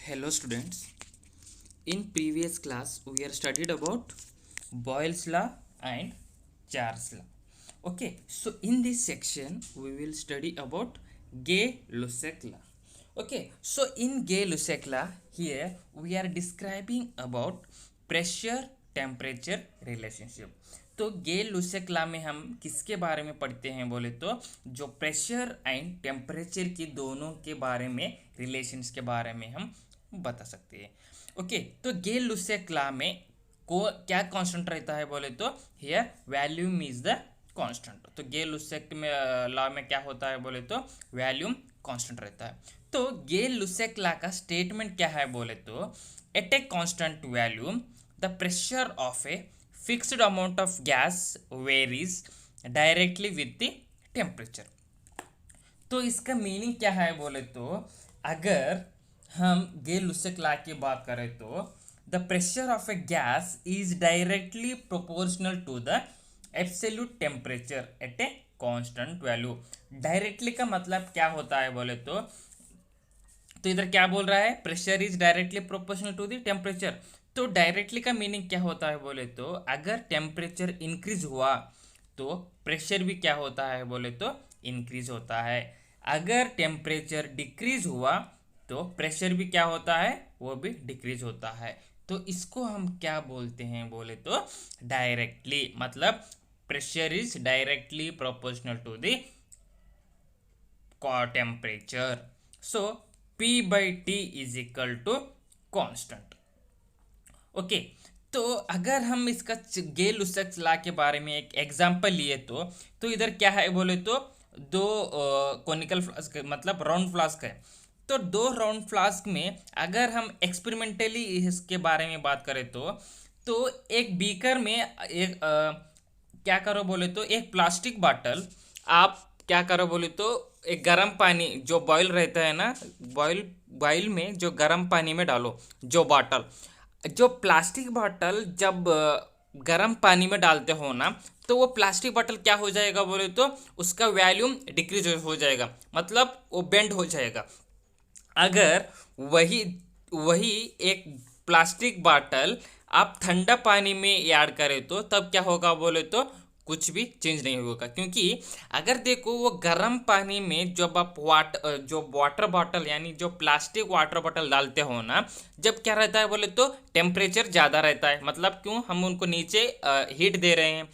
Hello students. In previous class we are studied about Boyle's law and Charles law. Okay, so in this section we will study about Gay-Lussac law. Okay, so in Gay-Lussac law here we are describing about pressure temperature relationship. तो गे लुसेक law में हम किसके बारे में पढ़ते हैं बोले तो जो प्रेशर एंड टेम्परेचर की दोनों के बारे में रिलेशंस के बारे में हम बता सकते हैं। ओके, तो गे लुसेक लॉ में को क्या कांस्टेंट रहता है बोले तो here volume is the constant. तो गे लुसेक में लॉ में क्या होता है बोले तो वॉल्यूम कांस्टेंट रहता है। तो गे लुसेक लॉ का स्टेटमेंट क्या है बोले तो at a constant volume the pressure of a fixed amount of gas varies directly with the temperature। तो इसका मीनिंग क्या है बोले तो अगर हम गे-लुसेक लॉ की बात करें तो the pressure of a gas is directly proportional to the absolute temperature at a constant value. Directly का मतलब क्या होता है बोले तो इधर क्या बोल रहा है, pressure is directly proportional to the temperature. तो डायरेक्टली का मीनिंग क्या होता है बोले तो अगर टेम्परेचर इंक्रीज हुआ तो प्रेशर भी क्या होता है बोले तो इंक्रीज होता है। अगर टेम्परेचर डिक्रीज हुआ तो प्रेशर भी क्या होता है, वो भी डिक्रीज होता है। तो इसको हम क्या बोलते हैं बोले तो डायरेक्टली, मतलब pressure is directly proportional to the temperature. So P/T is equal to constant. Okay, तो अगर हम इसका गे-लुसेक लॉ के बारे में एक एग्जांपल लिए तो इधर क्या है बोले तो दो कोनिकल फ्लास्क मतलब राउंड फ्लास्क है। तो दो राउंड फ्लास्क में अगर हम एक्सपेरिमेंटली इसके बारे में बात करें तो एक बीकर में एक क्या करो बोले तो एक प्लास्टिक बॉटल आप क्या करो बोले तो एक गर्म पानी जो बॉयल रहता है ना, बॉयल में जो गर्म पानी में डालो जो बॉटल, जो प्लास्टिक बॉटल जब गर्म पानी में डालते हो ना तो वो प्लास्टिक बॉटल क्या हो जाएगा बोले तो उसका वॉल्यूम डिक्रीज हो जाएगा, मतलब वो बेंड हो जाएगा। अगर वही वही एक प्लास्टिक बॉटल आप ठंडा पानी में ऐड करें तो तब क्या होगा बोले तो कुछ भी चेंज नहीं होगा, क्योंकि अगर देखो वो गर्म पानी में जब आप जो वाटर बॉटल यानी जो प्लास्टिक वाटर बॉटल डालते हो ना, जब क्या रहता है बोले तो टेम्परेचर ज़्यादा रहता है, मतलब क्यों हम उनको नीचे हीट दे रहे हैं।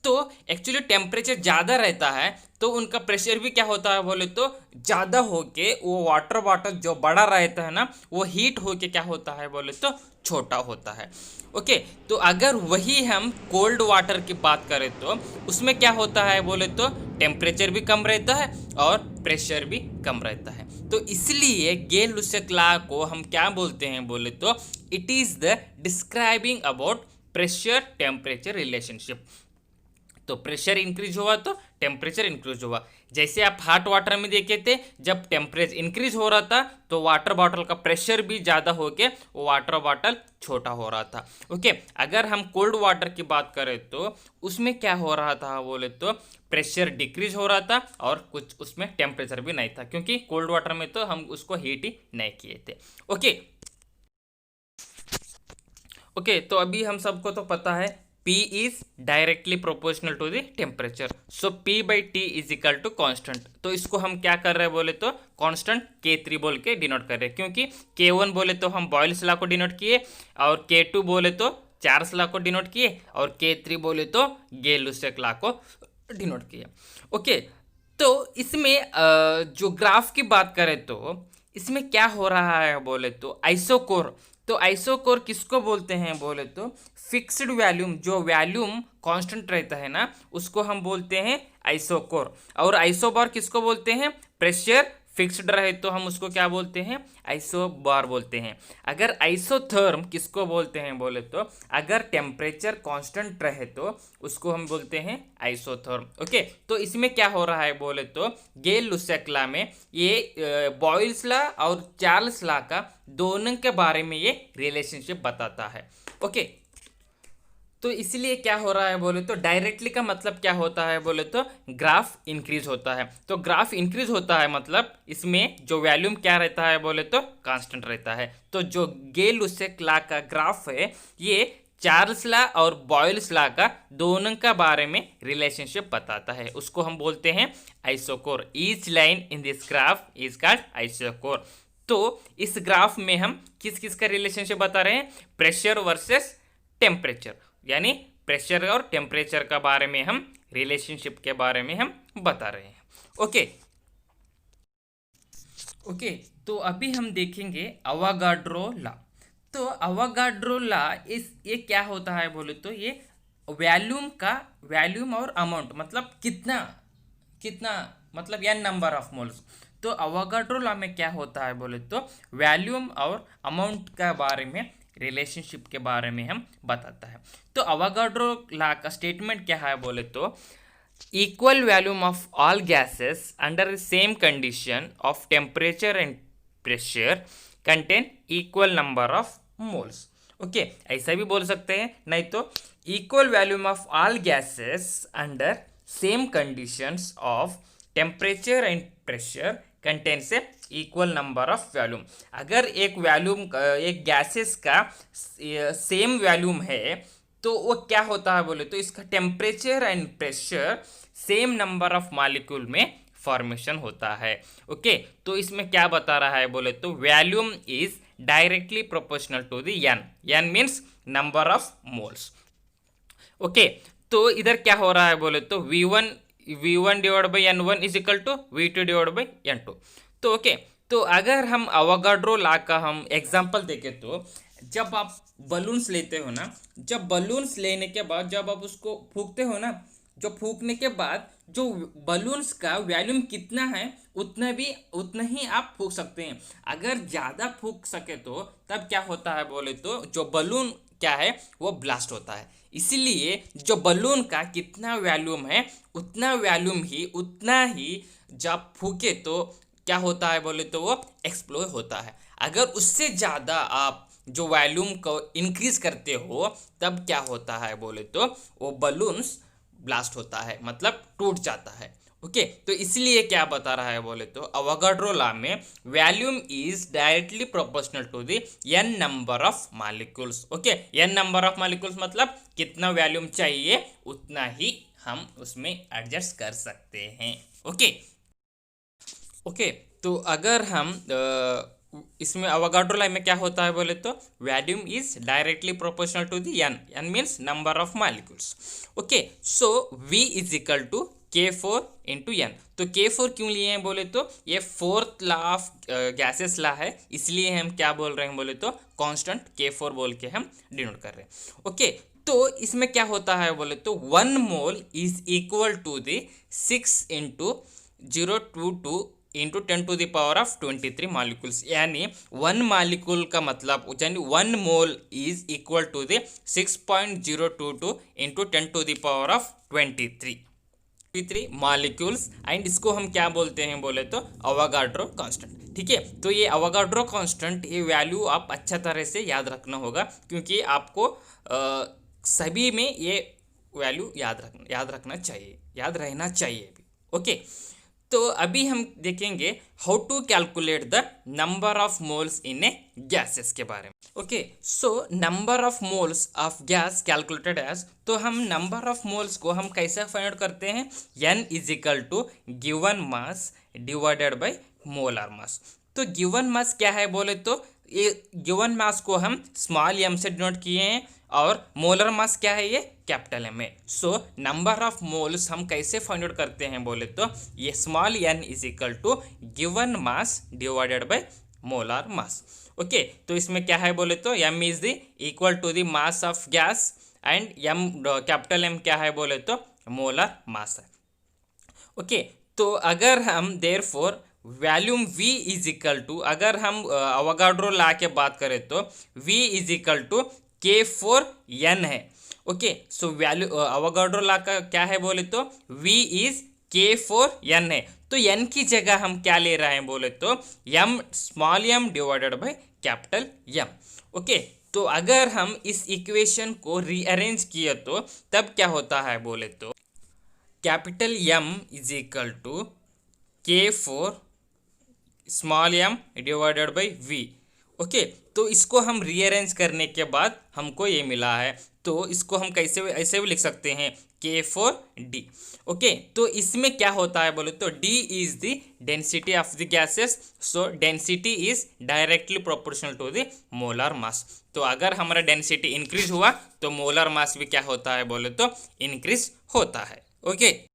तो एक्चुअली टेम्परेचर ज़्यादा रहता है तो उनका प्रेशर भी क्या होता है बोले तो ज़्यादा होके वो वाटर बॉटल जो बड़ा रहता है ना वो हीट होके क्या होता है बोले तो छोटा होता है। ओके, तो अगर वही हम कोल्ड वाटर की बात करें तो उसमें क्या होता है बोले तो टेम्परेचर भी कम रहता है और प्रेशर भी कम रहता है। तो इसलिए गे-लुसेक लॉ को हम क्या बोलते हैं बोले तो it is the describing about pressure temperature relationship. तो प्रेशर इंक्रीज हुआ तो टेम्परेचर इंक्रीज हुआ। जैसे आप हॉट वाटर में देखे थे जब टेम्परेचर इंक्रीज हो रहा था तो वाटर बॉटल का प्रेशर भी ज़्यादा होके वो वाटर बॉटल छोटा हो रहा था। ओके, अगर हम कोल्ड वाटर की बात करें तो उसमें क्या हो रहा था बोले तो प्रेशर डिक्रीज हो रहा था और कुछ उसमें टेम्परेचर भी नहीं था, क्योंकि कोल्ड वाटर में तो हम उसको हीट ही नहीं किए थे। ओके, तो अभी हम सबको तो पता है P is directly proportional to the temperature, so P/T is equal to constant। तो इसको हम क्या कर रहे हैं बोले तो कांस्टेंट K3 बोल के डिनोट कर रहे हैं, क्योंकि K1 बोले तो हम बॉयल्स लॉ को डिनोट किए और K2 बोले तो चार्ल्स लॉ को डिनोट किए और K3 बोले तो गे-लुसेक लॉ को डिनोट किया। ओके, तो इसमें जो ग्राफ की बात करें तो इसमें क्या हो रहा है बोले तो आइसोकोर। तो आइसोकोर किसको बोलते हैं बोले तो फिक्स्ड वॉल्यूम, जो वॉल्यूम कांस्टेंट रहता है ना उसको हम बोलते हैं आइसोकोर। और आइसोबार किसको बोलते हैं, प्रेशर फिक्स्ड रहे तो हम उसको क्या बोलते हैं, आइसोबार बोलते हैं। अगर आइसोथर्म किसको बोलते हैं बोले तो अगर टेम्परेचर कांस्टेंट रहे तो उसको हम बोलते हैं आइसोथर्म। ओके, तो इसमें क्या हो रहा है बोले तो गे-लुसेक लॉ में ये बॉयल्स लॉ और चार्ल्स लॉ का दोनों के बारे में ये रिलेशनशिप बताता है। ओके, तो इसलिए क्या हो रहा है बोले तो डायरेक्टली का मतलब क्या होता है बोले तो ग्राफ इंक्रीज होता है। तो ग्राफ इंक्रीज होता है मतलब इसमें जो वैल्यूम क्या रहता है बोले तो कांस्टेंट रहता है। तो जो गेल-लुसाक लॉ का ग्राफ है ये चार्ल्स लॉ और बॉयल्स लॉ का दोनों का बारे में रिलेशनशिप बताता है, उसको हम बोलते हैं isochore. Each line in this graph is called isochore. तो इस ग्राफ में हम किस किस का रिलेशनशिप बता रहे हैं, प्रेशर वर्सेस टेम्परेचर, यानी प्रेशर और टेम्परेचर का बारे में हम रिलेशनशिप के बारे में हम बता रहे हैं। ओके ओके तो अभी हम देखेंगे अवागाड्रो लॉ। तो अवागाड्रो लॉ इस ये क्या होता है बोले तो ये वैल्यूम और अमाउंट मतलब कितना कितना मतलब n नंबर ऑफ मोल्स। तो अवागाड्रो लॉ में क्या होता है बोले तो वैल्यूम और अमाउंट का बारे में रिलेशनशिप के बारे में हम बताता है। तो अवागाड्रो लॉ का स्टेटमेंट क्या है बोले तो equal volume of all gases under the same condition of temperature and pressure contain equal number of moles। Okay ऐसा भी बोल सकते हैं, नहीं तो equal volume of all gases under same conditions of temperature and pressure contains a equal number of volume. अगर एक volume एक गैसेस का सेम वॉल्यूम है तो वो क्या होता है बोले तो इसका temperature and pressure same number of molecule में फॉर्मेशन होता है। ओके तो इसमें क्या बता रहा है बोले तो volume is directly proportional to the n means number of moles. Okay तो इधर क्या हो रहा है बोले तो V1 divide by N1 is equal to V2 divide by N2। तो ओके तो अगर हम अवागाड्रो लॉ का हम एग्जांपल देखें तो जब आप बलून्स लेते हो ना, जब बलून्स लेने के बाद जब आप उसको फूंकते हो ना, जो फूंकने के बाद जो बलून्स का वॉल्यूम कितना है उतना ही आप फूंक सकते हैं। अगर ज़्यादा फूंक सके तो तब क्या होता है बोले तो जो बलून क्या है वो ब्लास्ट होता है। इसलिए जो बलून का कितना वॉल्यूम है उतना ही जब फूके तो क्या होता है बोले तो वो एक्सप्लोड होता है। अगर उससे ज़्यादा आप जो वॉल्यूम को इंक्रीज करते हो तब क्या होता है बोले तो वो बलून्स ब्लास्ट होता है, मतलब टूट जाता है। ओके तो इसलिए क्या बता रहा है बोले तो अवागाड्रो लॉ में volume is directly proportional to the n number of molecules. Okay n number of molecules मतलब कितना वॉल्यूम चाहिए उतना ही हम उसमें एडजस्ट कर सकते हैं। ओके ओके तो अगर हम इसमें अवागाड्रो लॉ में क्या होता है बोले तो volume is directly proportional to the n means number of molecules. Okay so V is equal to K4 into n। तो K4 क्यों लिए हैं बोले तो ये fourth law of gases law है, इसलिए हम क्या बोल रहे हैं बोले तो कांस्टेंट K4 बोल के हम डिनोट कर रहे हैं। ओके तो इसमें क्या होता है बोले तो 1 mole is equal to the 6 into 022 into 10 to the power of 23 molecules, यानी 1 मॉलिक्यूल का मतलब यानी 1 mole is equal to the 6.022 into 10 to the power of 23 molecules. And इसको हम क्या बोलते हैं बोले तो अवागाड्रो कांस्टेंट। ठीक है तो ये अवागाड्रो कांस्टेंट ये वैल्यू आप अच्छा तरह से याद रखना होगा, क्योंकि आपको सभी में ये वैल्यू याद रहना चाहिए भी। ओके तो अभी हम देखेंगे how to calculate the number of moles in a gases के बारे में। Okay so number of moles of gas calculated as, तो हम नंबर ऑफ मोल्स को हम कैसे फाइंड आउट करते हैं, n is equal to given mass divided by molar mass. तो गिवन मास क्या है बोले तो ये गिवन मास को हम स्मॉल m से डिनोट किए हैं और मोलर मास क्या है ये कैपिटल M है। सो नंबर ऑफ मोल्स हम कैसे फाइंड आउट करते हैं बोले तो ये small n is equal to given mass divided by molar mass. Okay तो इसमें क्या है बोले तो m is the equal to the mass of gas and m capital M क्या है बोले तो मोलर मास है। ओके तो अगर हम therefore volume V is equal to, अगर हम अवागाड्रो लॉ के बात करें तो V is equal to K4n है। Okay so value Avogadro law का क्या है बोले तो V इज K4n है। तो n की जगह हम क्या ले रहे हैं बोले तो m small m divided by capital M। Okay तो अगर हम इस इक्वेशन को रीअरेंज किए तो तब क्या होता है बोले तो capital M is equal to K4 small m divided by V। Okay, तो इसको हम रीअरेंज करने के बाद हमको ये मिला है, तो इसको हम कैसे ऐसे भी लिख सकते हैं K4D। ओके, तो इसमें क्या होता है बोले तो D is the density of the gases, so density is directly proportional to the molar mass. तो अगर हमारा डेंसिटी इंक्रीज हुआ तो मोलर मास भी क्या होता है बोले तो इंक्रीज होता है। ओके।